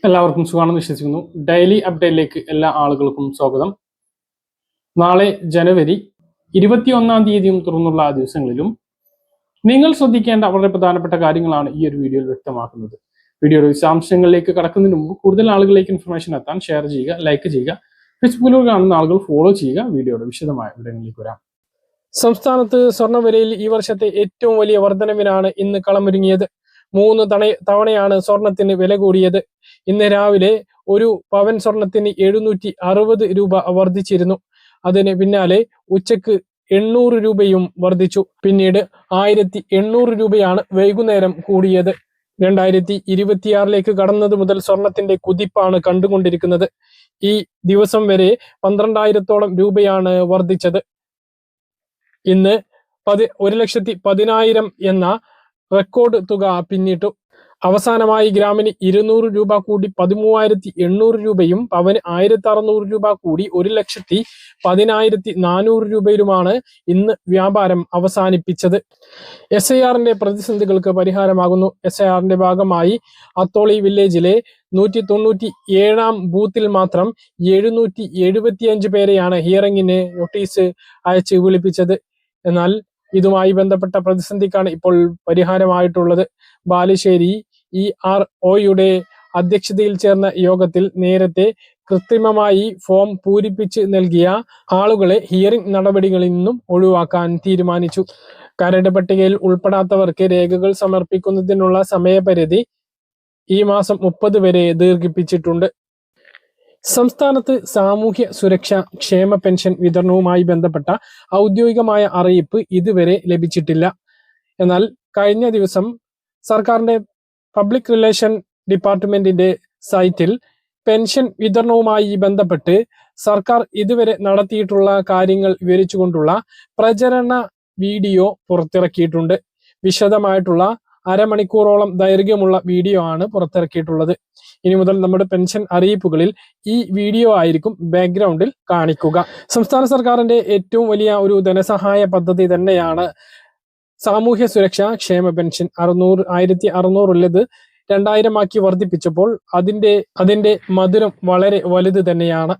എല്ലാവർക്കും സുഖമാണെന്ന് വിശ്വസിക്കുന്നു. ഡെയിലി അപ്ഡേറ്റിലേക്ക് എല്ലാ ആളുകൾക്കും സ്വാഗതം. നാളെ ജനുവരി 21 തീയതിയും തുറന്നുള്ള ദിവസങ്ങളിലും നിങ്ങൾ ശ്രദ്ധിക്കേണ്ട വളരെ പ്രധാനപ്പെട്ട കാര്യങ്ങളാണ് ഈ ഒരു വീഡിയോയിൽ വ്യക്തമാക്കുന്നത്. വീഡിയോയുടെ വിശദാംശങ്ങളിലേക്ക് കടക്കുന്നതിന് മുമ്പ് കൂടുതൽ ആളുകളിലേക്ക് ഇൻഫർമേഷൻ എത്താൻ ഷെയർ ചെയ്യുക, ലൈക്ക് ചെയ്യുക. ഫേസ്ബുക്കിലൂടെ കാണുന്ന ആളുകൾ ഫോളോ ചെയ്യുക. വീഡിയോയുടെ വിശദമായ വിവരങ്ങളിലേക്ക് വരാം. സംസ്ഥാനത്ത് സ്വർണ്ണവിലയിൽ ഈ വർഷത്തെ ഏറ്റവും വലിയ വർധനവിനാണ് ഇന്ന് കളമൊരുങ്ങിയത്. 3 തവണയാണ് സ്വർണത്തിന് വില കൂടിയത്. ഇന്ന് രാവിലെ ഒരു പവൻ സ്വർണത്തിന് 760 രൂപ വർദ്ധിച്ചിരുന്നു. അതിന് പിന്നാലെ ഉച്ചക്ക് 800 രൂപയും വർദ്ധിച്ചു. പിന്നീട് 1800 രൂപയാണ് വൈകുന്നേരം കൂടിയത്. 2026 കടന്നത് മുതൽ സ്വർണത്തിന്റെ കുതിപ്പാണ് കണ്ടുകൊണ്ടിരിക്കുന്നത്. ഈ ദിവസം വരെ 12,000-ഓളം രൂപയാണ് വർദ്ധിച്ചത്. ഇന്ന് 1,10,000 എന്ന റെക്കോർഡ് തുക പിന്നിട്ടു. അവസാനമായി ഗ്രാമിന് 200 രൂപ കൂടി 13,800 രൂപയും പവന് 1,600 രൂപ കൂടി 1,10,400 രൂപയിലുമാണ് ഇന്ന് വ്യാപാരം അവസാനിപ്പിച്ചത്. SIRന്റെ പ്രതിസന്ധികൾക്ക് പരിഹാരമാകുന്നു. SIRന്റെ ഭാഗമായി അത്തോളി വില്ലേജിലെ 197 ബൂത്തിൽ മാത്രം 775 പേരെയാണ് ഹിയറിംഗിന് നോട്ടീസ് അയച്ച് വിളിപ്പിച്ചത്. എന്നാൽ ഇതുമായി ബന്ധപ്പെട്ട പ്രതിസന്ധിക്കാണ് ഇപ്പോൾ പരിഹാരമായിട്ടുള്ളത്. ബാലുശ്ശേരി EROയുടെ അധ്യക്ഷതയിൽ ചേർന്ന യോഗത്തിൽ നേരത്തെ കൃത്രിമമായി ഫോം പൂരിപ്പിച്ച് നൽകിയ ആളുകളെ ഹിയറിംഗ് നടപടികളിൽ നിന്നും ഒഴിവാക്കാൻ തീരുമാനിച്ചു. കരട് പട്ടികയിൽ ഉൾപ്പെടാത്തവർക്ക് രേഖകൾ സമർപ്പിക്കുന്നതിനുള്ള സമയപരിധി ഈ മാസം 30 വരെ ദീർഘിപ്പിച്ചിട്ടുണ്ട്. സംസ്ഥാനത്ത് സാമൂഹ്യ സുരക്ഷാ ക്ഷേമ പെൻഷൻ വിതരണവുമായി ബന്ധപ്പെട്ട ഔദ്യോഗികമായ അറിയിപ്പ് ഇതുവരെ ലഭിച്ചിട്ടില്ല. എന്നാൽ കഴിഞ്ഞ ദിവസം സർക്കാരിന്റെ പബ്ലിക് റിലേഷൻ ഡിപ്പാർട്ട്മെന്റിന്റെ സൈറ്റിൽ പെൻഷൻ വിതരണവുമായി ബന്ധപ്പെട്ട് സർക്കാർ ഇതുവരെ നടത്തിയിട്ടുള്ള കാര്യങ്ങൾ വിവരിച്ചുകൊണ്ടുള്ള പ്രചരണ വീഡിയോ പുറത്തിറക്കിയിട്ടുണ്ട്. വിശദമായിട്ടുള്ള അരമണിക്കൂറോളം ദൈർഘ്യമുള്ള വീഡിയോ ആണ് പുറത്തിറക്കിയിട്ടുള്ളത്. ഇനി മുതൽ നമ്മുടെ പെൻഷൻ അറിയിപ്പുകളിൽ ഈ വീഡിയോ ആയിരിക്കും ബാക്ക്ഗ്രൗണ്ടിൽ കാണിക്കുക. സംസ്ഥാന സർക്കാരിന്റെ ഏറ്റവും വലിയ ഒരു ധനസഹായ പദ്ധതി തന്നെയാണ് സാമൂഹ്യ സുരക്ഷാ ക്ഷേമ പെൻഷൻ. 1,600 ഉള്ളത് 2,000 ആക്കി വർദ്ധിപ്പിച്ചപ്പോൾ അതിന്റെ മധുരം വളരെ വലുത് തന്നെയാണ്.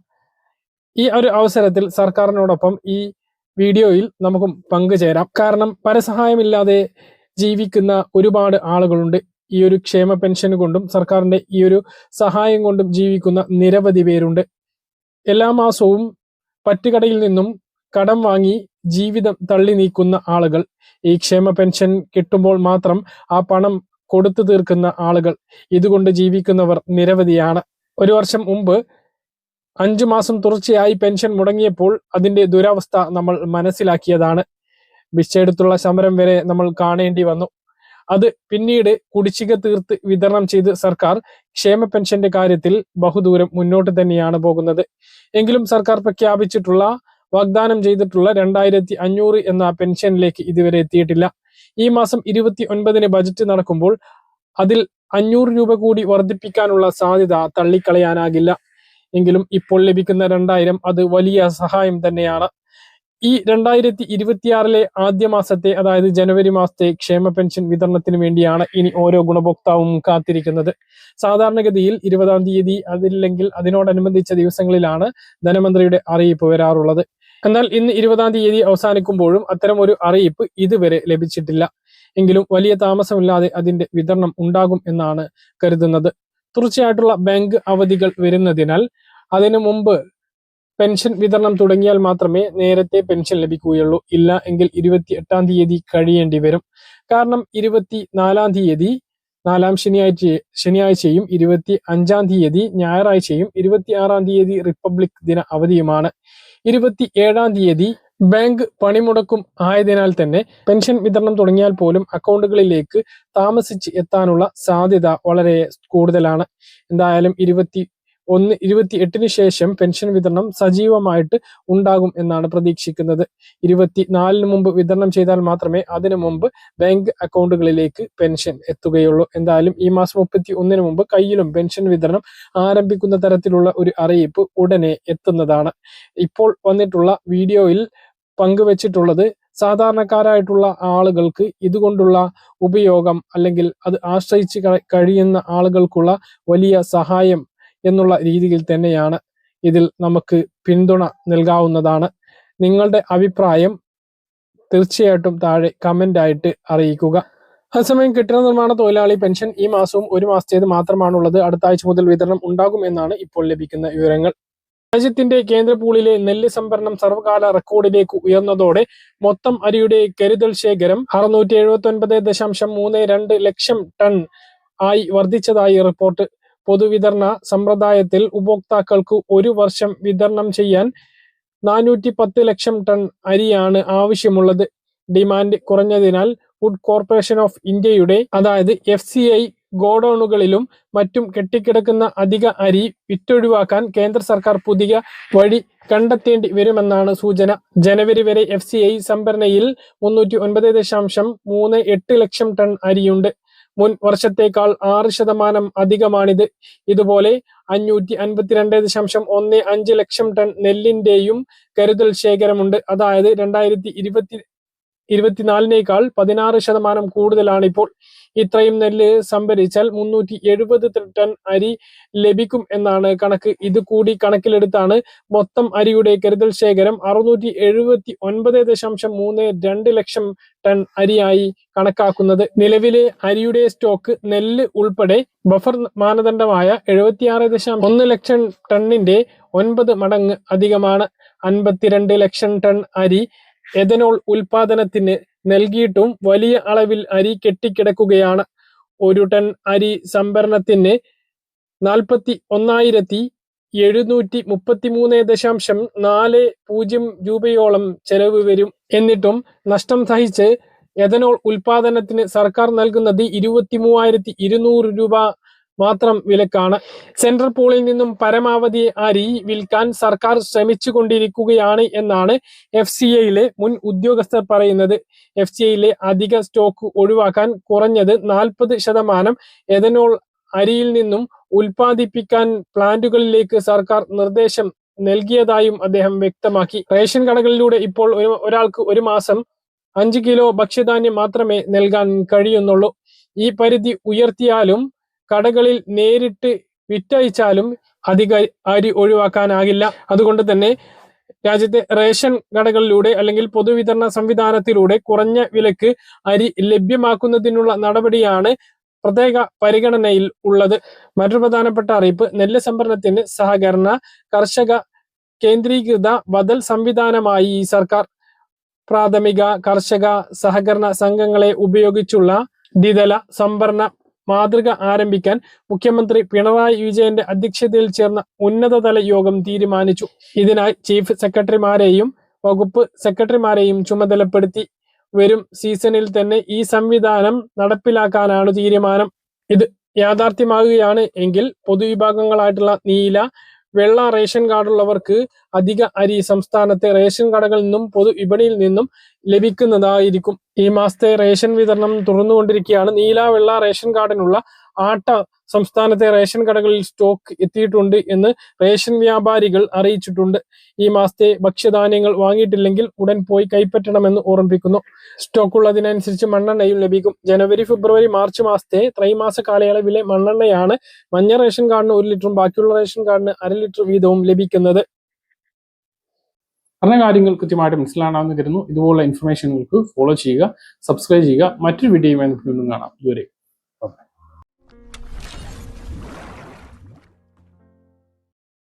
ഈ ഒരു അവസരത്തിൽ സർക്കാരിനോടൊപ്പം ഈ വീഡിയോയിൽ നമുക്കും പങ്കുചേരാം. കാരണം പരസഹായമില്ലാതെ ജീവിക്കുന്ന ഒരുപാട് ആളുകളുണ്ട്. ഈ ഒരു ക്ഷേമ പെൻഷൻ കൊണ്ടും സർക്കാരിന്റെ ഈ ഒരു സഹായം കൊണ്ടും ജീവിക്കുന്ന നിരവധി പേരുണ്ട്. എല്ലാ മാസവും പറ്റുകടയിൽ നിന്നും കടം വാങ്ങി ജീവിതം തള്ളി നീക്കുന്ന ആളുകൾ, ഈ ക്ഷേമ പെൻഷൻ കിട്ടുമ്പോൾ മാത്രം ആ പണം കൊടുത്തു തീർക്കുന്ന ആളുകൾ, ഇതുകൊണ്ട് ജീവിക്കുന്നവർ നിരവധിയാണ്. 1 വർഷം മുമ്പ് 5 മാസം തുടർച്ചയായി പെൻഷൻ മുടങ്ങിയപ്പോൾ അതിന്റെ ദുരവസ്ഥ നമ്മൾ മനസ്സിലാക്കിയതാണ്. ഭിക്ഷയെടുത്തുള്ള സമരം വരെ നമ്മൾ കാണേണ്ടി വന്നു. അത് പിന്നീട് കുടിശ്ശിക തീർത്ത് വിതരണം ചെയ്ത് സർക്കാർ ക്ഷേമ പെൻഷന്റെ കാര്യത്തിൽ ബഹുദൂരം മുന്നോട്ട് തന്നെയാണ് പോകുന്നത്. എങ്കിലും സർക്കാർ പ്രഖ്യാപിച്ചിട്ടുള്ള വാഗ്ദാനം ചെയ്തിട്ടുള്ള 2,500 എന്ന പെൻഷനിലേക്ക് ഇതുവരെ എത്തിയിട്ടില്ല. ഈ മാസം 29-ന് ബജറ്റ് നടക്കുമ്പോൾ അതിൽ 500 രൂപ കൂടി വർദ്ധിപ്പിക്കാനുള്ള സാധ്യത തള്ളിക്കളയാനാകില്ല. എങ്കിലും ഇപ്പോൾ ലഭിക്കുന്ന 2,000 അത് വലിയ സഹായം തന്നെയാണ്. ഈ 2026 ആദ്യ മാസത്തെ, അതായത് ജനുവരി മാസത്തെ ക്ഷേമ പെൻഷൻ വിതരണത്തിന് വേണ്ടിയാണ് ഇനി ഓരോ ഗുണഭോക്താവും കാത്തിരിക്കുന്നത്. സാധാരണഗതിയിൽ 20-ാം തീയതി അതില്ലെങ്കിൽ അതിനോടനുബന്ധിച്ച ദിവസങ്ങളിലാണ് ധനമന്ത്രിയുടെ അറിയിപ്പ് വരാറുള്ളത്. എന്നാൽ ഇന്ന് 20-ാം തീയതി അവസാനിക്കുമ്പോഴും അത്തരം ഒരു അറിയിപ്പ് ഇതുവരെ ലഭിച്ചിട്ടില്ല. എങ്കിലും വലിയ താമസമില്ലാതെ അതിന്റെ വിതരണം ഉണ്ടാകും എന്നാണ് കരുതുന്നത്. തുടർച്ചയായിട്ടുള്ള ബാങ്ക് അവധികൾ വരുന്നതിനാൽ അതിനു മുമ്പ് പെൻഷൻ വിതരണം തുടങ്ങിയാൽ മാത്രമേ നേരത്തെ പെൻഷൻ ലഭിക്കുകയുള്ളൂ. ഇല്ല എങ്കിൽ 28-ാം തീയതി കഴിയേണ്ടി വരും. കാരണം 24-ാം തീയതി 4-ാം ശനിയാഴ്ചയും 25-ാം തീയതി ഞായറാഴ്ചയും 26-ാം തീയതി റിപ്പബ്ലിക് ദിന അവധിയുമാണ്. 27-ാം തീയതി ബാങ്ക് പണിമുടക്കും ആയതിനാൽ തന്നെ പെൻഷൻ വിതരണം തുടങ്ങിയാൽ പോലും അക്കൗണ്ടുകളിലേക്ക് താമസിച്ച് എത്താനുള്ള സാധ്യത വളരെ കൂടുതലാണ്. എന്തായാലും 28-ന് ശേഷം പെൻഷൻ വിതരണം സജീവമായിട്ട് ഉണ്ടാകും എന്നാണ് പ്രതീക്ഷിക്കുന്നത്. 24-ന് മുമ്പ് വിതരണം ചെയ്താൽ മാത്രമേ അതിനു മുമ്പ് ബാങ്ക് അക്കൗണ്ടുകളിലേക്ക് പെൻഷൻ എത്തുകയുള്ളൂ. എന്തായാലും ഈ മാസം 31-ന് മുമ്പ് കയ്യിലും പെൻഷൻ വിതരണം ആരംഭിക്കുന്ന തരത്തിലുള്ള ഒരു അറിയിപ്പ് ഉടനെ എത്തുന്നതാണ്. ഇപ്പോൾ വന്നിട്ടുള്ള വീഡിയോയിൽ പങ്കുവച്ചിട്ടുള്ളത് സാധാരണക്കാരായിട്ടുള്ള ആളുകൾക്ക് ഇതുകൊണ്ടുള്ള ഉപയോഗം അല്ലെങ്കിൽ അത് ആശ്രയിച്ച് കഴിയുന്ന ആളുകൾക്കുള്ള വലിയ സഹായം എന്നുള്ള രീതിയിൽ തന്നെയാണ് ഇതിൽ നമുക്ക് പിന്തുണ നൽകാവുന്നതാണ്. നിങ്ങളുടെ അഭിപ്രായം തീർച്ചയായിട്ടും താഴെ കമന്റ് ആയിട്ട് അറിയിക്കുക. അതേസമയം കെട്ടിട നിർമ്മാണ തൊഴിലാളി പെൻഷൻ ഈ മാസവും ഒരു മാസത്തേത് മാത്രമാണുള്ളത്. അടുത്ത ആഴ്ച മുതൽ വിതരണം ഉണ്ടാകും എന്നാണ് ഇപ്പോൾ ലഭിക്കുന്ന വിവരങ്ങൾ. രാജ്യത്തിന്റെ കേന്ദ്ര പൂളിലെ നെല്ല് സംഭരണം സർവകാല റെക്കോർഡിലേക്ക് ഉയർന്നതോടെ മൊത്തം അരിയുടെ കരുതൽ ശേഖരം 679.32 ലക്ഷം ടൺ ആയി വർദ്ധിച്ചതായി റിപ്പോർട്ട്. പൊതുവിതരണ സമ്പ്രദായത്തിൽ ഉപഭോക്താക്കൾക്ക് ഒരു വർഷം വിതരണം ചെയ്യാൻ 410 ലക്ഷം ടൺ അരിയാണ് ആവശ്യമുള്ളത്. ഡിമാൻഡ് കുറഞ്ഞതിനാൽ ഫുഡ് കോർപ്പറേഷൻ ഓഫ് ഇന്ത്യയുടെ അതായത് FCI ഗോഡൌണുകളിലും മറ്റും കെട്ടിക്കിടക്കുന്ന അധിക അരി വിറ്റൊഴിവാക്കാൻ കേന്ദ്ര സർക്കാർ പുതിയ വഴി കണ്ടെത്തേണ്ടി വരുമെന്നാണ് സൂചന. ജനുവരി വരെ FCI സംഭരണിയിൽ 309.38 ലക്ഷം ടൺ അരിയുണ്ട്. മുൻ വർഷത്തേക്കാൾ 6% അധികമാണിത്. ഇതുപോലെ 552.15 ലക്ഷം ടൺ നെല്ലിന്റെയും കരുതൽ ശേഖരമുണ്ട്. അതായത് 2024 16% കൂടുതലാണിപ്പോൾ. ഇത്രയും നെല്ല് സംഭരിച്ചാൽ 370 ടൺ അരി ലഭിക്കും എന്നാണ് കണക്ക്. ഇത് കൂടി കണക്കിലെടുത്താണ് മൊത്തം അരിയുടെ കരുതൽ ശേഖരം 679.32 ലക്ഷം ടൺ അരിയായി കണക്കാക്കുന്നത്. നിലവിലെ അരിയുടെ സ്റ്റോക്ക് നെല്ല് ഉൾപ്പെടെ ബഫർ മാനദണ്ഡമായ 76.1 ലക്ഷം ടണ്ണിന്റെ 9 മടങ്ങ് അധികമാണ്. 52 ലക്ഷം ടൺ അരി എഥനോൾ ഉൽപാദനത്തിന് നൽകിയിട്ടും വലിയ അളവിൽ അരി കെട്ടിക്കിടക്കുകയാണ്. ഒരു ടൺ അരി സംഭരണത്തിന് 41,733.40 രൂപയോളം ചെലവ് വരും. എന്നിട്ടും നഷ്ടം സഹിച്ച് എഥനോൾ ഉൽപാദനത്തിന് സർക്കാർ നൽകുന്നത് 23,200 രൂപ മാത്രം വിലക്കാണ്. സെൻട്രൽ പൂളിൽ നിന്നും പരമാവധി അരി വിൽക്കാൻ സർക്കാർ ശ്രമിച്ചുകൊണ്ടിരിക്കുകയാണ് എന്നാണ് FCIയിലെ മുൻ ഉദ്യോഗസ്ഥർ പറയുന്നത്. FCIയിലെ അധിക സ്റ്റോക്ക് ഒഴിവാക്കാൻ കുറഞ്ഞത് 40% എഥനോൾ അരിയിൽ നിന്നും ഉൽപ്പാദിപ്പിക്കാൻ പ്ലാന്റുകളിലേക്ക് സർക്കാർ നിർദ്ദേശം നൽകിയതായും അദ്ദേഹം വ്യക്തമാക്കി. റേഷൻ കടകളിലൂടെ ഇപ്പോൾ ഒരാൾക്ക് ഒരു മാസം 5 കിലോ ഭക്ഷ്യധാന്യം മാത്രമേ നൽകാൻ കഴിയുന്നുള്ളൂ. ഈ പരിധി ഉയർത്തിയാലും കടകളിൽ നേരിട്ട് വിറ്റഴിച്ചാലും അധിക അരി ഒഴിവാക്കാനാകില്ല. അതുകൊണ്ട് തന്നെ രാജ്യത്തെ റേഷൻ കടകളിലൂടെ അല്ലെങ്കിൽ പൊതുവിതരണ സംവിധാനത്തിലൂടെ കുറഞ്ഞ വിലക്ക് അരി ലഭ്യമാക്കുന്നതിനുള്ള നടപടിയാണ് പ്രത്യേക പരിഗണനയിൽ ഉള്ളത്. മറ്റൊരു പ്രധാനപ്പെട്ട അറിയിപ്പ്, നെല്ല് സംഭരണത്തിന് സഹകരണ കർഷക കേന്ദ്രീകൃത ബദൽ സംവിധാനമായി സർക്കാർ പ്രാഥമിക കർഷക സഹകരണ സംഘങ്ങളെ ഉപയോഗിച്ചുള്ള ദ്വിതല സംഭരണ മാതൃക ആരംഭിക്കാൻ മുഖ്യമന്ത്രി പിണറായി വിജയന്റെ അധ്യക്ഷതയിൽ ചേർന്ന ഉന്നതതല യോഗം തീരുമാനിച്ചു. ഇതിനായി ചീഫ് സെക്രട്ടറിമാരെയും വകുപ്പ് സെക്രട്ടറിമാരെയും ചുമതലപ്പെടുത്തി. വരും സീസണിൽ തന്നെ ഈ സംവിധാനം നടപ്പിലാക്കാനാണ് തീരുമാനം. ഇത് യാഥാർത്ഥ്യമാകുകയാണ് എങ്കിൽ പൊതുവിഭാഗങ്ങളായിട്ടുള്ള നീല, വെള്ള റേഷൻ കാർഡുള്ളവർക്ക് അധിക അരി സംസ്ഥാനത്തെ റേഷൻ കടകളിൽ നിന്നും പൊതു വിപണിയിൽ നിന്നും ലഭിക്കുന്നതായിരിക്കും. ഈ മാസത്തെ റേഷൻ വിതരണം തുടർന്നുകൊണ്ടിരിക്കുകയാണ്. നീല, വെള്ള റേഷൻ കാർഡിനുള്ള ആട്ട സംസ്ഥാനത്തെ റേഷൻ കടകളിൽ സ്റ്റോക്ക് എത്തിയിട്ടുണ്ട് എന്ന് റേഷൻ വ്യാപാരികൾ അറിയിച്ചിട്ടുണ്ട്. ഈ മാസത്തെ ഭക്ഷ്യധാന്യങ്ങൾ വാങ്ങിയിട്ടില്ലെങ്കിൽ ഉടൻ പോയി കൈപ്പറ്റണമെന്ന് ഓർമ്മിപ്പിക്കുന്നു. സ്റ്റോക്ക് ഉള്ളതിനനുസരിച്ച് മണ്ണെണ്ണയും ലഭിക്കും. ജനുവരി, ഫെബ്രുവരി, മാർച്ച് മാസത്തെ ത്രൈമാസ കാലയളവിലെ മണ്ണെണ്ണയാണ് മഞ്ഞ റേഷൻ കാർഡിന് 1 ലിറ്ററും ബാക്കിയുള്ള റേഷൻ കാർഡിന് 1/2 ലിറ്റർ വീതവും ലഭിക്കുന്നത്. പറഞ്ഞ കാര്യങ്ങൾ കൃത്യമായിട്ട് മനസ്സിലാണെന്ന് കരുതുന്നു. ഇതുപോലുള്ള ഇൻഫർമേഷനുകൾക്ക് ഫോളോ ചെയ്യുക, സബ്സ്ക്രൈബ് ചെയ്യുക. മറ്റൊരു വീഡിയോയുമായി നമുക്ക് വീണ്ടും കാണാം. ഇതുവരെ